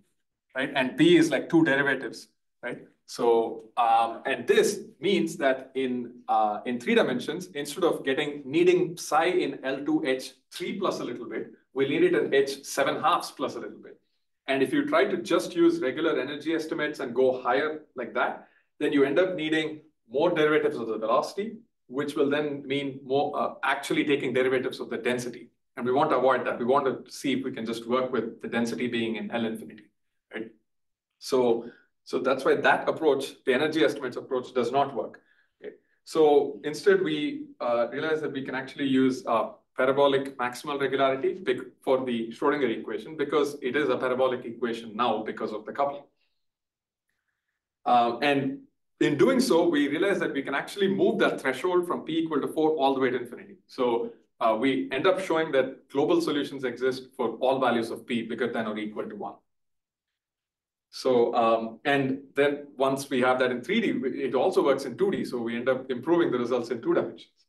[SPEAKER 2] right? And B is like 2 derivatives, right? So, and this means that in 3 dimensions, instead of needing psi in L2 H3 plus a little bit, we need it in H7/2 plus a little bit. And if you try to just use regular energy estimates and go higher like that, then you end up needing more derivatives of the velocity, which will then mean more actually taking derivatives of the density. And we want to avoid that. We want to see if we can just work with the density being in L infinity, right? So that's why that approach, the energy estimates approach, does not work. Okay? So instead, we realize that we can actually use parabolic maximal regularity for the Schrodinger equation, because it is a parabolic equation now because of the coupling. And in doing so, we realize that we can actually move that threshold from p equal to 4 all the way to infinity. So we end up showing that global solutions exist for all values of p bigger than or equal to 1. So, and then once we have that in 3D, it also works in 2D. So we end up improving the results in 2 dimensions.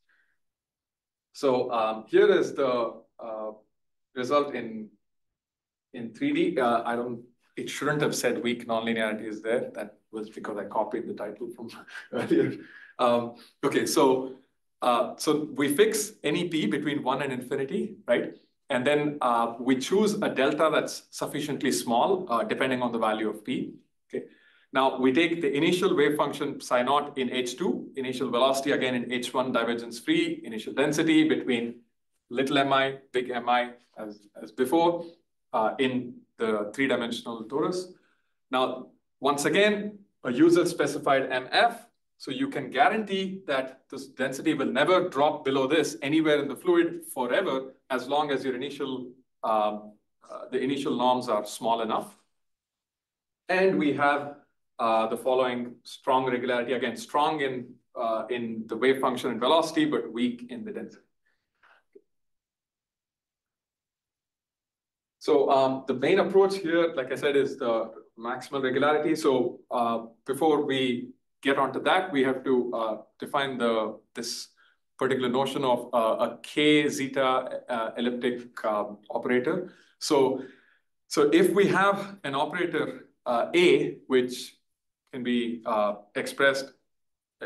[SPEAKER 2] So here is the result in 3D. It shouldn't have said weak nonlinearity is there. That was because I copied the title from earlier. Okay, so we fix any p between 1 and infinity, right? And then we choose a delta that's sufficiently small, depending on the value of p. Okay. Now we take the initial wave function psi naught in H2, initial velocity again in H1 divergence free, initial density between little mi, big mi as before in the 3-dimensional torus. Now, once again, a user specified MF. So you can guarantee that this density will never drop below this anywhere in the fluid forever, as long as your initial, the initial norms are small enough. And we have the following strong regularity, again, strong in the wave function and velocity, but weak in the density. So the main approach here, like I said, is the maximal regularity. So before we get onto that, we have to define this particular notion of a k zeta elliptic operator. So if we have an operator A, which can be expressed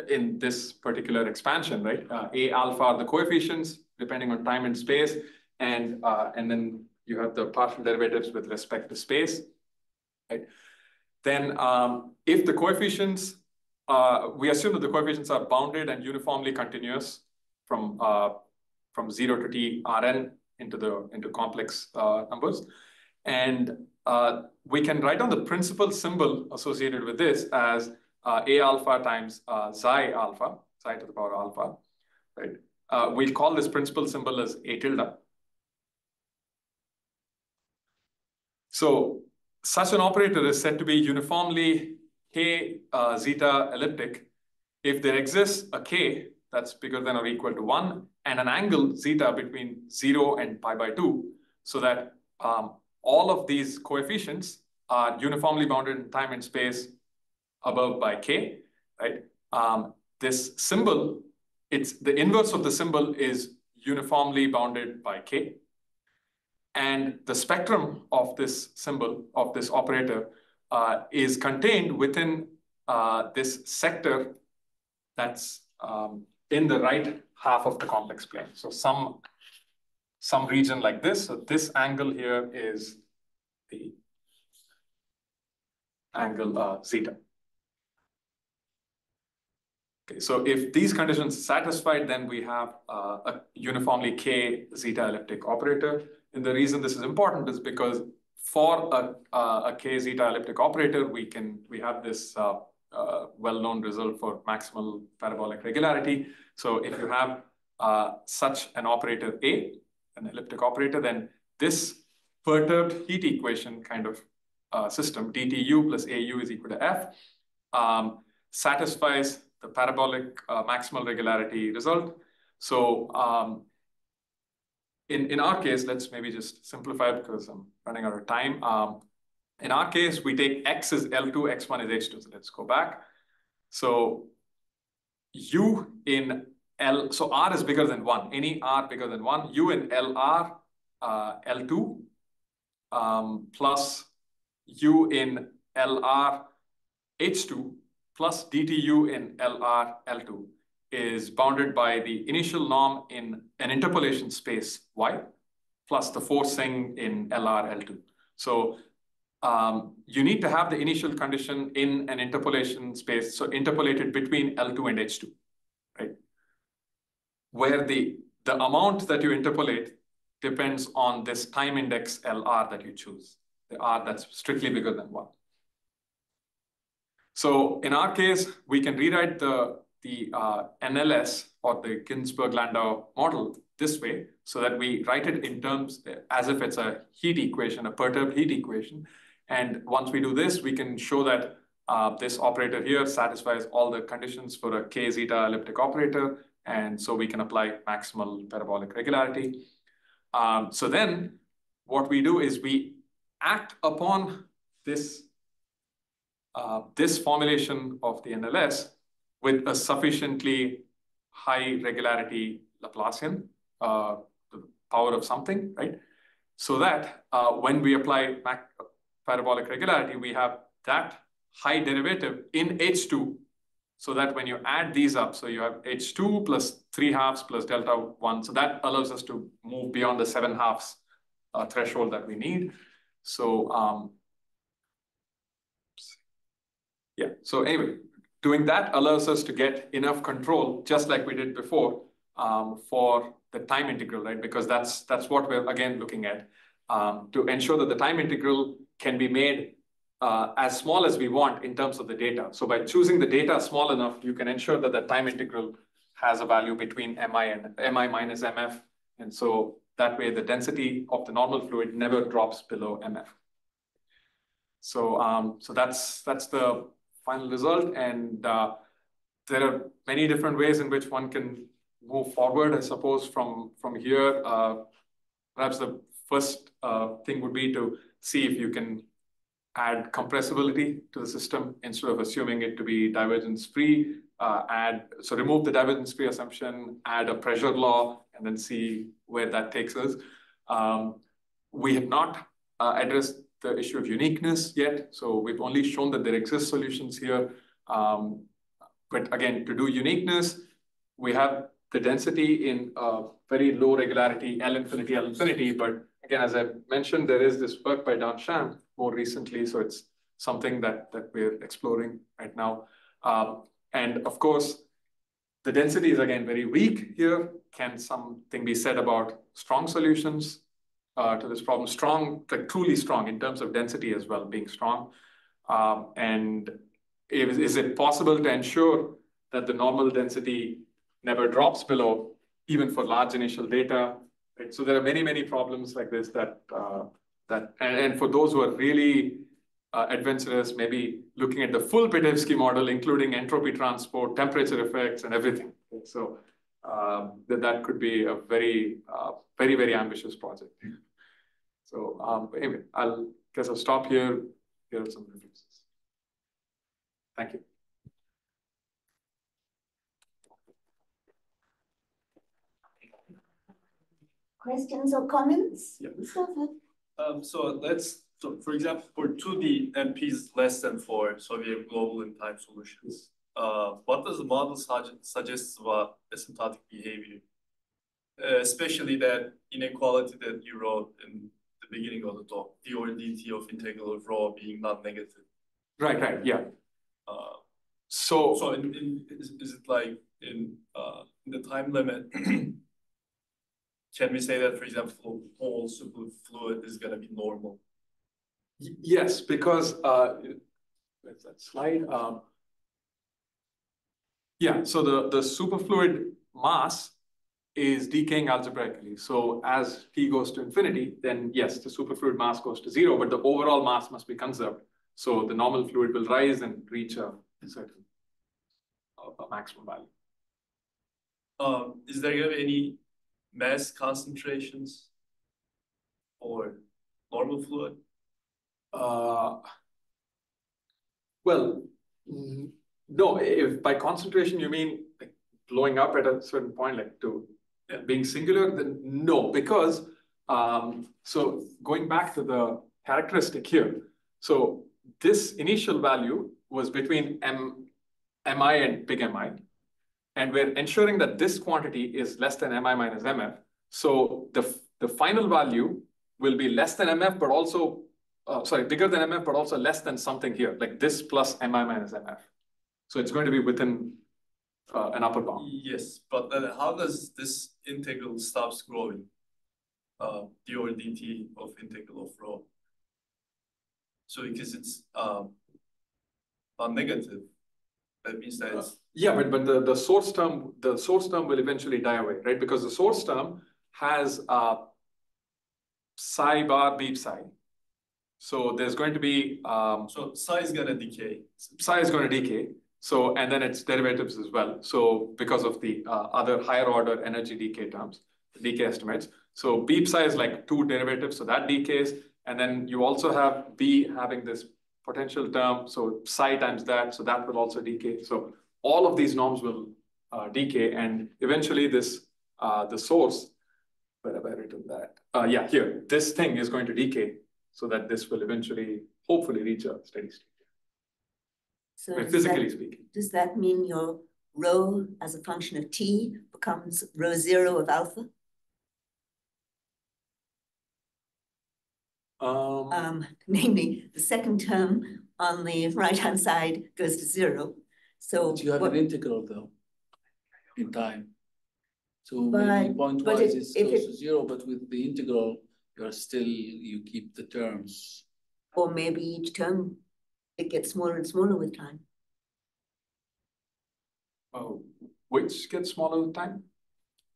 [SPEAKER 2] in this particular expansion, right? A alpha are the coefficients depending on time and space, and then you have the partial derivatives with respect to space, right? Then if the coefficients, we assume that the coefficients are bounded and uniformly continuous from 0 to t Rn into complex numbers, and we can write down the principal symbol associated with this as A alpha times xi alpha, xi to the power alpha, right? We'll call this principal symbol as A tilde. So such an operator is said to be uniformly k zeta elliptic if there exists a k that's bigger than or equal to 1 and an angle zeta between 0 and pi by 2, so that all of these coefficients are uniformly bounded in time and space above by k, right? This symbol, it's the inverse of the symbol is uniformly bounded by k. And the spectrum of this symbol, of this operator, is contained within this sector that's in the right half of the complex plane. So some region like this. So this angle here is the angle zeta. Okay, so if these conditions are satisfied, then we have a uniformly k zeta elliptic operator. And the reason this is important is because for a k zeta elliptic operator, we have this well-known result for maximal parabolic regularity. So if you have such an operator A, an elliptic operator, then this perturbed heat equation kind of system, dTu plus AU is equal to F, satisfies the parabolic maximal regularity result. So in our case, let's maybe just simplify because I'm running out of time. In our case, we take X is L2, X1 is H2. So let's go back. So U in L, so R is bigger than 1. Any R bigger than 1. U in LR, L2, plus U in LR, H2, plus DTU in LR, L2 is bounded by the initial norm in an interpolation space Y, plus the forcing in LR, L2. So you need to have the initial condition in an interpolation space, so interpolated between L2 and H2, right? Where the amount that you interpolate depends on this time index LR that you choose, the R that's strictly bigger than 1. So in our case, we can rewrite the NLS or the Ginzburg-Landau model this way, so that we write it in terms as if it's a heat equation, a perturbed heat equation. And once we do this, we can show that this operator here satisfies all the conditions for a k zeta elliptic operator. And so we can apply maximal parabolic regularity. So then what we do is we act upon this formulation of the NLS with a sufficiently high regularity Laplacian, the power of something, right? So that when we apply parabolic regularity, we have that high derivative in H2, so that when you add these up, so you have H2 plus 3/2 plus delta 1. So that allows us to move beyond the 7/2 threshold that we need. So yeah, so anyway, doing that allows us to get enough control, just like we did before, for the time integral, right? Because that's what we're again looking at, to ensure that the time integral can be made as small as we want in terms of the data. So by choosing the data small enough, you can ensure that the time integral has a value between mi and mi minus mf. And so that way the density of the normal fluid never drops below mf. So, so that's the final result. And there are many different ways in which one can move forward, I suppose, from here. Perhaps the first thing would be to see if you can add compressibility to the system instead of assuming it to be divergence-free. So remove the divergence-free assumption, add a pressure law, and then see where that takes us. We have not addressed the issue of uniqueness yet. So we've only shown that there exist solutions here. But again, to do uniqueness, we have the density in very low regularity, L infinity. But again, as I mentioned, there is this work by Dansham more recently. So it's something that we're exploring right now. And of course, the density is again very weak here. Can something be said about strong solutions to this problem? Strong, like truly strong in terms of density as well, being strong. And is it possible to ensure that the normal density never drops below, even for large initial data? Right? So there are many problems like this and for those who are really adventurous, maybe looking at the full Pitaevskii model, including entropy transport, temperature effects, and everything. Okay? So that could be a very ambitious project. So anyway, I'll stop here. Here are some references. Thank you.
[SPEAKER 1] Questions or comments?
[SPEAKER 2] Yeah.
[SPEAKER 6] So for example, for 2D MPs less than 4, so we have global and time solutions. What does the model suggest about asymptotic behavior? Especially that inequality that you wrote in the beginning of the talk, d over dt of integral of rho being not negative.
[SPEAKER 2] Right, yeah.
[SPEAKER 6] So is it like in the time limit, can we say that, for example, whole superfluid is going to be normal?
[SPEAKER 2] Yes, because where's that slide? Yeah, so the superfluid mass is decaying algebraically. So as t goes to infinity, then yes, the superfluid mass goes to 0, but the overall mass must be conserved. So the normal fluid will rise and reach a certain maximum value.
[SPEAKER 6] Is there going to be any mass concentrations for normal fluid?
[SPEAKER 2] Well, no, if by concentration you mean like blowing up at a certain point, like to being singular, then no, because so going back to the characteristic here, so this initial value was between mi and big Mi, and we're ensuring that this quantity is less than mi minus mf. So the final value will be less than mf, but also bigger than mf, but also less than something here, like this plus mi minus mf. So it's going to be within an upper bound.
[SPEAKER 6] Yes, but then how does this integral stops growing? D over dt of integral of rho. So because it's non-negative, that means that it's
[SPEAKER 2] yeah, but the source term will eventually die away, right? Because the source term has psi bar beep psi. So there's going to be
[SPEAKER 6] so psi is going to decay.
[SPEAKER 2] Psi is going to decay. So and then its derivatives as well. So because of the other higher order energy decay terms, decay estimates. So beep psi is like 2 derivatives, so that decays. And then you also have B having this potential term, so psi times that, so that will also decay. So all of these norms will decay, and eventually this the source. Where have I written that? Yeah, here. This thing is going to decay, so that this will eventually, hopefully, reach a steady state.
[SPEAKER 1] So
[SPEAKER 2] physically speaking.
[SPEAKER 1] Does that mean your rho as a function of t becomes rho 0 of alpha? Namely, the second term on the right-hand side goes to 0. So
[SPEAKER 4] but you have an integral though in time. So
[SPEAKER 1] but,
[SPEAKER 4] maybe point-wise it goes to 0, but with the integral, you keep the terms.
[SPEAKER 1] Or maybe each term, it gets smaller and smaller with time.
[SPEAKER 2] Oh, which gets smaller with time?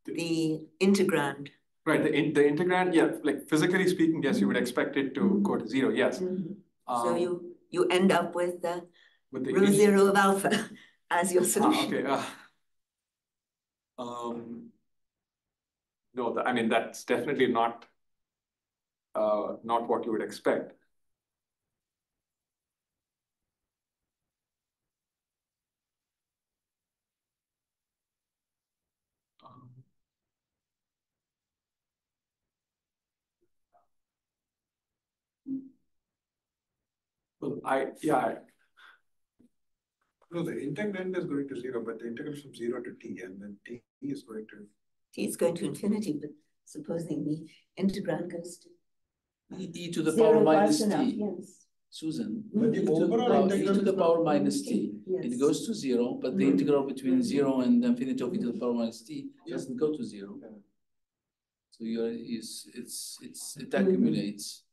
[SPEAKER 1] The integrand.
[SPEAKER 2] Right, the integrand, yeah, like physically speaking, yes, you would expect it to go to 0, yes.
[SPEAKER 1] So you end up with the rho 0 of alpha as your solution.
[SPEAKER 2] Okay. No, I mean, that's definitely not what you would expect. Well,
[SPEAKER 7] No, the integrand is going to 0, but the integral from 0 to t, and then t is going to...
[SPEAKER 1] T is going to infinity, but supposing the integrand goes to
[SPEAKER 4] e to the
[SPEAKER 1] 0
[SPEAKER 4] power minus
[SPEAKER 1] fast enough,
[SPEAKER 4] t.
[SPEAKER 1] yes.
[SPEAKER 4] Susan,
[SPEAKER 7] But the overall
[SPEAKER 4] e
[SPEAKER 7] integral
[SPEAKER 4] to the
[SPEAKER 7] is
[SPEAKER 4] power
[SPEAKER 7] not-
[SPEAKER 4] minus t.
[SPEAKER 1] Yes.
[SPEAKER 4] It goes to 0, but the integral between 0 and infinity of e to the power minus t doesn't go to 0. So it accumulates.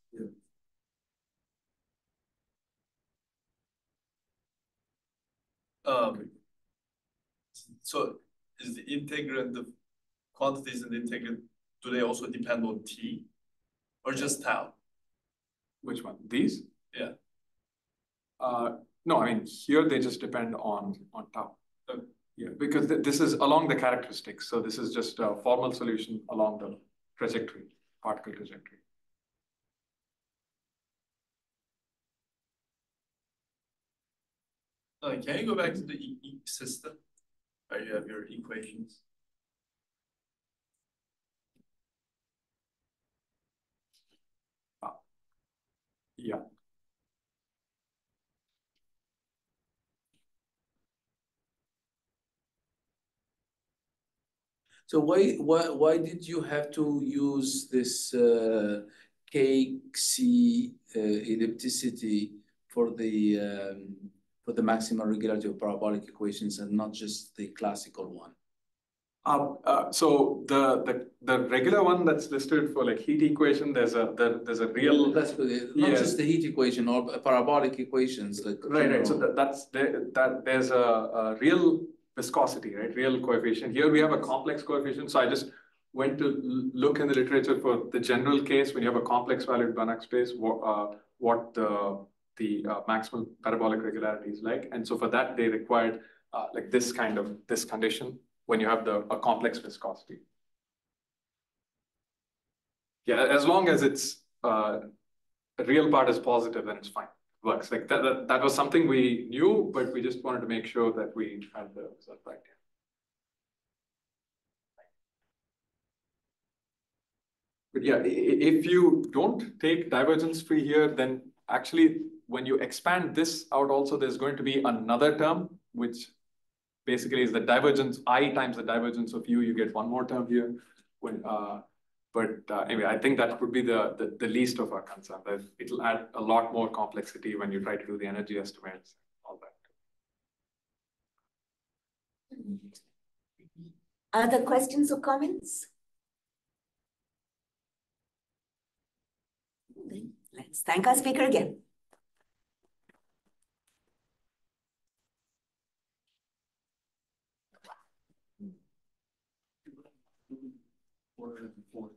[SPEAKER 6] So is the integrand, the quantities in the integrand, do they also depend on t or just tau?
[SPEAKER 2] Which one? These?
[SPEAKER 6] Yeah.
[SPEAKER 2] No, I mean, here they just depend on tau.
[SPEAKER 6] Okay.
[SPEAKER 2] Yeah, because this is along the characteristics. So this is just a formal solution along the trajectory, particle trajectory.
[SPEAKER 6] Can you go back to the system where you have your equations?
[SPEAKER 2] Yeah.
[SPEAKER 4] So why did you have to use this KC ellipticity for the maximal regularity of parabolic equations and not just the classical one?
[SPEAKER 2] So the regular one that's listed for like heat equation, there's a real
[SPEAKER 4] Classical, not just the heat equation or parabolic equations like
[SPEAKER 2] right. So there's a real viscosity, right? Real coefficient. Here we have a complex coefficient. So I just went to look in the literature for the general case when you have a complex valued Banach space, what the maximal parabolic regularity is like. And so for that, they required like this condition when you have a complex viscosity. Yeah, as long as it's the real part is positive, then it's fine. It works. Like that was something we knew, but we just wanted to make sure that we had the result right. But yeah, if you don't take divergence free here, then actually when you expand this out also, there's going to be another term, which basically is the divergence I times the divergence of u. You get one more term here. Anyway, I think that would be the least of our concern. That it'll add a lot more complexity when you try to do the energy estimates, all that.
[SPEAKER 1] Other questions or comments? Let's thank our speaker again.
[SPEAKER 6] Four.